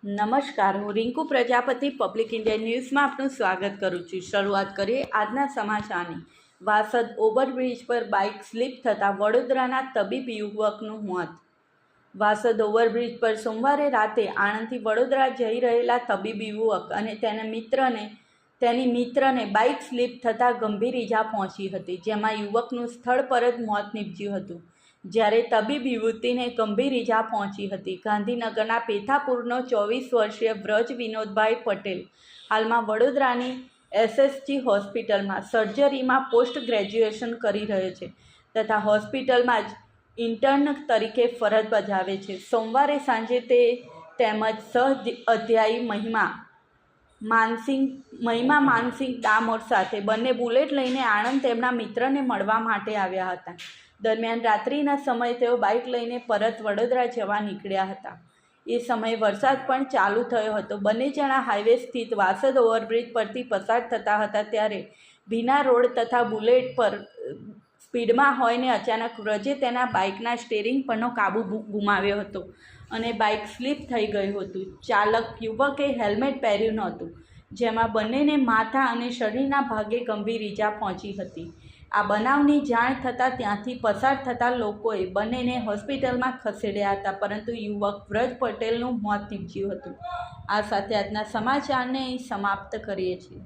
નમસ્કાર, હું Rinku Prajapati public India ન્યૂઝમાં આપનું સ્વાગત કરું છું। શરૂઆત કરીએ આજના સમાચારની। વાસદ ઓવરબ્રિજ પર બાઇક સ્લીપ થતાં વડોદરાના તબીબ યુવકનું મોત। વાસદ ઓવરબ્રિજ પર સોમવારે રાતે આણંદથી વડોદરા જઈ રહેલા તબીબ યુવક અને તેની મિત્રને બાઇક સ્લીપ થતાં ગંભીર ઈજા પહોંચી હતી, જેમાં યુવકનું સ્થળ પર જ મોત નીપજ્યું હતું, જ્યારે તબીબ યુવતીને ગંભીર ઈજા પહોંચી હતી। ગાંધીનગરના પેથાપુરનો 24 વર્ષીય વ્રજ વિનોદભાઈ પટેલ હાલમાં વડોદરાની SSG હોસ્પિટલમાં સર્જરીમાં પોસ્ટ ગ્રેજ્યુએશન કરી રહ્યો છે તથા હોસ્પિટલમાં જ ઇન્ટર્ન તરીકે ફરજ બજાવે છે। સોમવારે સાંજે તે તેમજ સહ અધ્યાયી મહિમા માનસિંગ ડામોર સાથે બંને બુલેટ લઈને આણંદ તેમના મિત્રને મળવા માટે આવ્યા હતા। દરમિયાન રાત્રિના સમયે તેઓ બાઇક લઈને પરત વડોદરા જવા નીકળ્યા હતા। એ સમયે વરસાદ પણ ચાલુ થયો હતો। બંને જણા હાઈવે સ્થિત વાસદ ઓવરબ્રિજ પરથી પસાર થતા હતા ત્યારે ભીના રોડ તથા બુલેટ પર સ્પીડમાં હોઈને અચાનક વ્રજે તેના બાઇકના સ્ટીયરિંગ પરનો કાબુ ગુમાવ્યો હતો અને બાઇક સ્લીપ થઈ ગયું હતું। ચાલક યુવકે હેલ્મેટ પહેર્યું નહોતું, જેમાં બંનેને માથા અને શરીરના ભાગે ગંભીર ઈજા પહોંચી હતી। આ બનાવની જાણ થતાં ત્યાંથી પસાર થતા લોકોએ બંનેને હોસ્પિટલમાં ખસેડ્યા હતા, પરંતુ યુવક વ્રજ પટેલનું મોત નીપજ્યું હતું। આ સાથે આજના સમાચારને અહીં સમાપ્ત કરીએ છીએ।